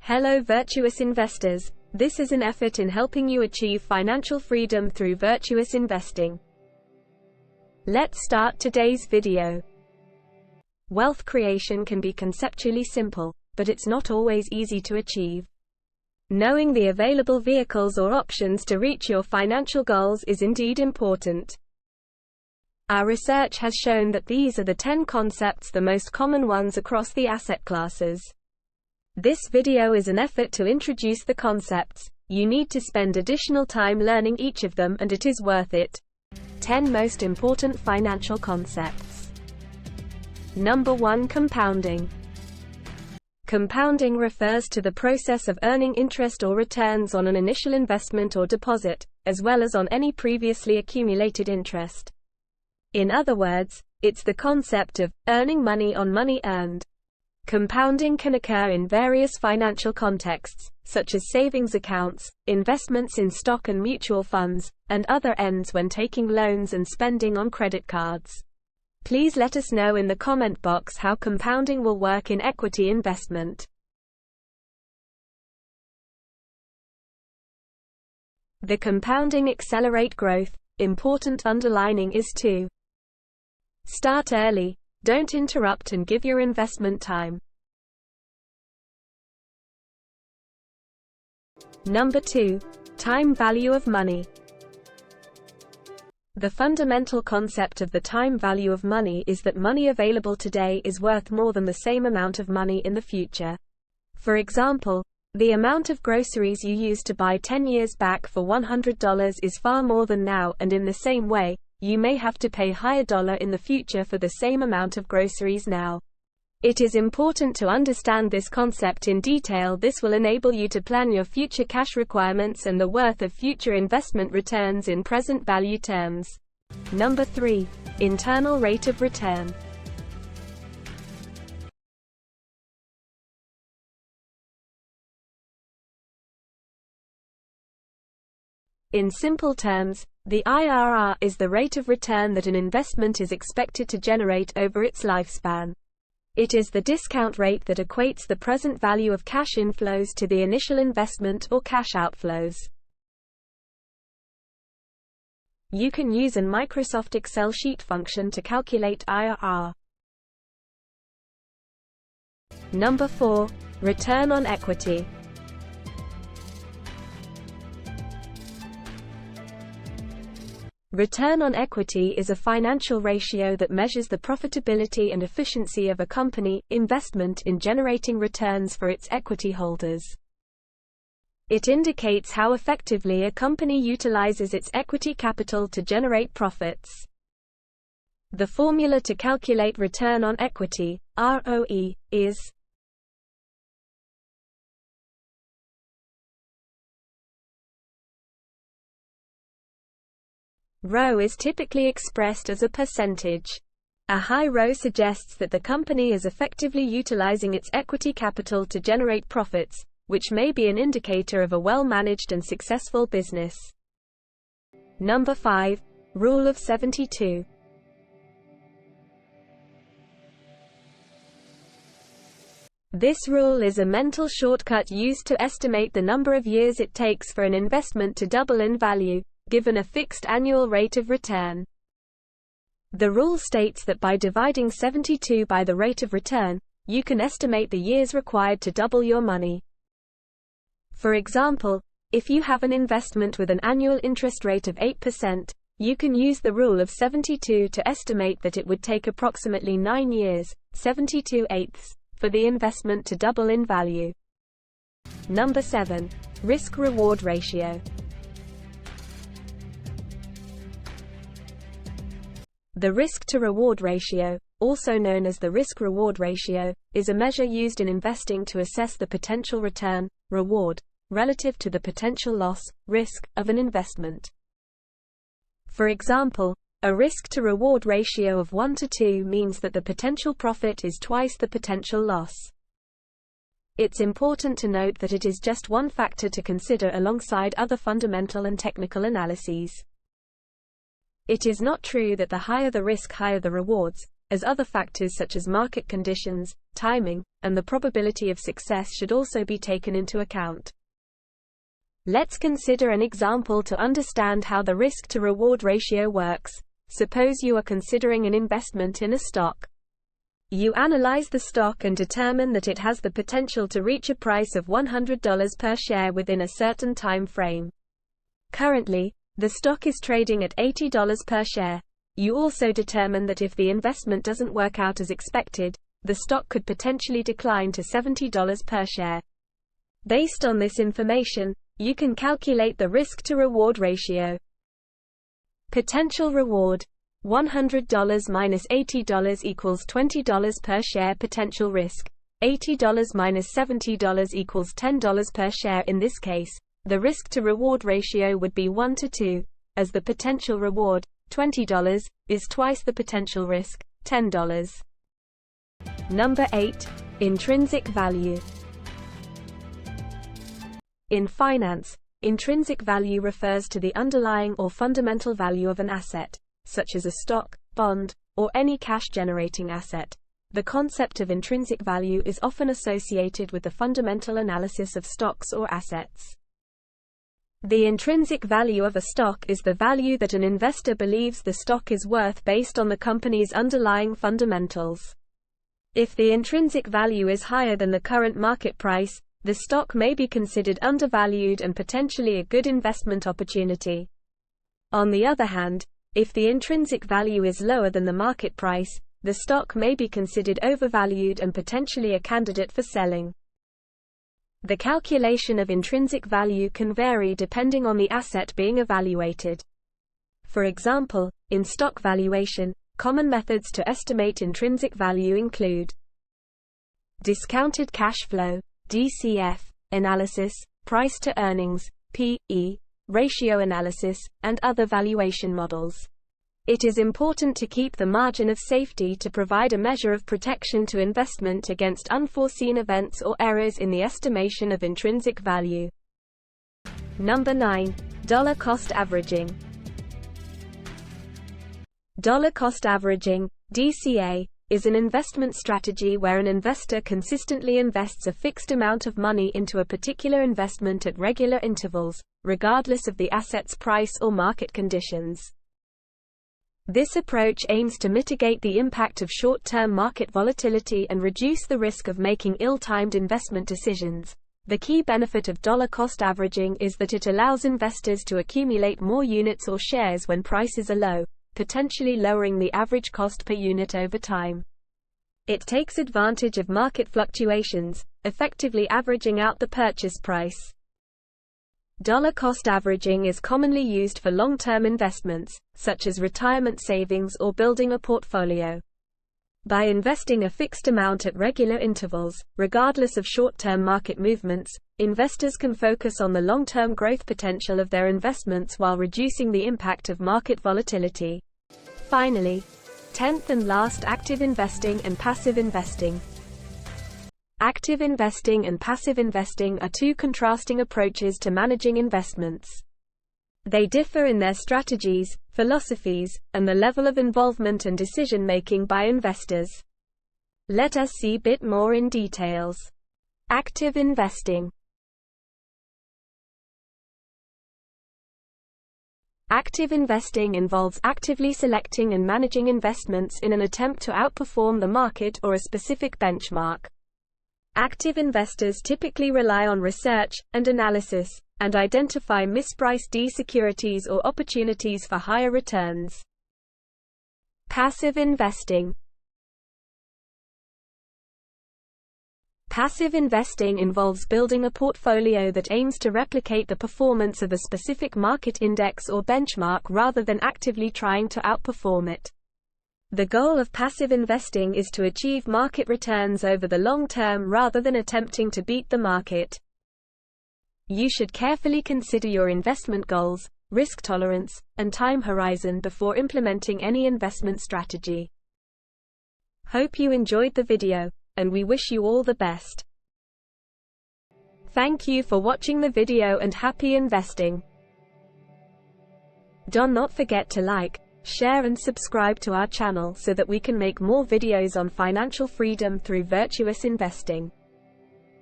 Hello virtuous investors, this is an effort in helping you achieve financial freedom through virtuous investing. Let's start today's video. Wealth creation can be conceptually simple, but it's not always easy to achieve. Knowing the available vehicles or options to reach your financial goals is indeed important. Our research has shown that these are the 10 concepts, the most common ones across the asset classes. This video is an effort to introduce the concepts. You need to spend additional time learning each of them, and it is worth it. 10 most important financial concepts. Number 1. Compounding. Compounding refers to the process of earning interest or returns on an initial investment or deposit, as well as on any previously accumulated interest. In other words, it's the concept of earning money on money earned. Compounding can occur in various financial contexts, such as savings accounts, investments in stock and mutual funds, and other ends when taking loans and spending on credit cards. Please let us know in the comment box how compounding will work in equity investment. The compounding accelerate growth. Important underlining is to start early. Don't interrupt and give your investment time. Number 2. Time value of money. The fundamental concept of the time value of money is that money available today is worth more than the same amount of money in the future. For example, the amount of groceries you used to buy 10 years back for $100 is far more than now, and in the same way, you may have to pay higher dollar in the future for the same amount of groceries now. It is important to understand this concept in detail. This will enable you to plan your future cash requirements and the worth of future investment returns in present value terms. Number 3. Internal rate of return. In simple terms, the IRR is the rate of return that an investment is expected to generate over its lifespan. It is the discount rate that equates the present value of cash inflows to the initial investment or cash outflows. You can use a Microsoft Excel sheet function to calculate IRR. Number 4. Return on equity. Return on equity is a financial ratio that measures the profitability and efficiency of a company investment in generating returns for its equity holders. It indicates how effectively a company utilizes its equity capital to generate profits. The formula to calculate return on equity, ROE, is ROE is typically expressed as a percentage. A high ROE suggests that the company is effectively utilizing its equity capital to generate profits, which may be an indicator of a well-managed and successful business. Number 5. Rule of 72. This rule is a mental shortcut used to estimate the number of years it takes for an investment to double in value, given a fixed annual rate of return. The rule states that by dividing 72 by the rate of return, you can estimate the years required to double your money. For example, if you have an investment with an annual interest rate of 8%, you can use the rule of 72 to estimate that it would take approximately 9 years, 72/8, for the investment to double in value. Number 7. Risk-reward ratio. The risk-to-reward ratio, also known as the risk-reward ratio, is a measure used in investing to assess the potential return, reward, relative to the potential loss, risk, of an investment. For example, a risk-to-reward ratio of 1 to 2 means that the potential profit is twice the potential loss. It's important to note that it is just one factor to consider alongside other fundamental and technical analyses. It is not true that the higher the risk, higher the rewards. as other factors such as market conditions, timing, and the probability of success should also be taken into account. Let's consider an example to understand how the risk-to-reward ratio works. Suppose you are considering an investment in a stock. You analyze the stock and determine that it has the potential to reach a price of $100 per share within a certain time frame. Currently, the stock is trading at $80 per share. You also determine that if the investment doesn't work out as expected, the stock could potentially decline to $70 per share. Based on this information, you can calculate the risk-to-reward ratio. Potential reward: $100 minus $80 equals $20 per share. Potential risk: $80 minus $70 equals $10 per share. In this case, the risk-to-reward ratio would be 1 to 2, as the potential reward, $20, is twice the potential risk, $10. Number 8. Intrinsic value. In finance, intrinsic value refers to the underlying or fundamental value of an asset, such as a stock, bond, or any cash-generating asset. The concept of intrinsic value is often associated with the fundamental analysis of stocks or assets. The intrinsic value of a stock is the value that an investor believes the stock is worth based on the company's underlying fundamentals. If the intrinsic value is higher than the current market price, the stock may be considered undervalued and potentially a good investment opportunity. On the other hand, if the intrinsic value is lower than the market price, the stock may be considered overvalued and potentially a candidate for selling. The calculation of intrinsic value can vary depending on the asset being evaluated. For example, in stock valuation, common methods to estimate intrinsic value include discounted cash flow, DCF, analysis, price to earnings, PE, ratio analysis, and other valuation models. It is important to keep the margin of safety to provide a measure of protection to investment against unforeseen events or errors in the estimation of intrinsic value. Number 9. Dollar cost averaging. Dollar cost averaging, DCA, is an investment strategy where an investor consistently invests a fixed amount of money into a particular investment at regular intervals, regardless of the asset's price or market conditions. This approach aims to mitigate the impact of short-term market volatility and reduce the risk of making ill-timed investment decisions. The key benefit of dollar cost averaging is that it allows investors to accumulate more units or shares when prices are low, potentially lowering the average cost per unit over time. It takes advantage of market fluctuations, effectively averaging out the purchase price. Dollar cost averaging is commonly used for long-term investments, such as retirement savings or building a portfolio. By investing a fixed amount at regular intervals, regardless of short-term market movements, investors can focus on the long-term growth potential of their investments while reducing the impact of market volatility. Finally, 10th and last, active investing and passive investing. Active investing and passive investing are two contrasting approaches to managing investments. They differ in their strategies, philosophies, and the level of involvement and decision-making by investors. Let us see a bit more in details. Active investing. Active investing involves actively selecting and managing investments in an attempt to outperform the market or a specific benchmark. Active investors typically rely on research and analysis, and identify mispriced securities or opportunities for higher returns. Passive investing. Passive investing involves building a portfolio that aims to replicate the performance of a specific market index or benchmark rather than actively trying to outperform it. The goal of passive investing is to achieve market returns over the long term rather than attempting to beat the market. You should carefully consider your investment goals, risk tolerance, and time horizon before implementing any investment strategy. Hope you enjoyed the video, and we wish you all the best. Thank you for watching the video and happy investing. Do not forget to like, share and subscribe to our channel so that we can make more videos on financial freedom through virtuous investing.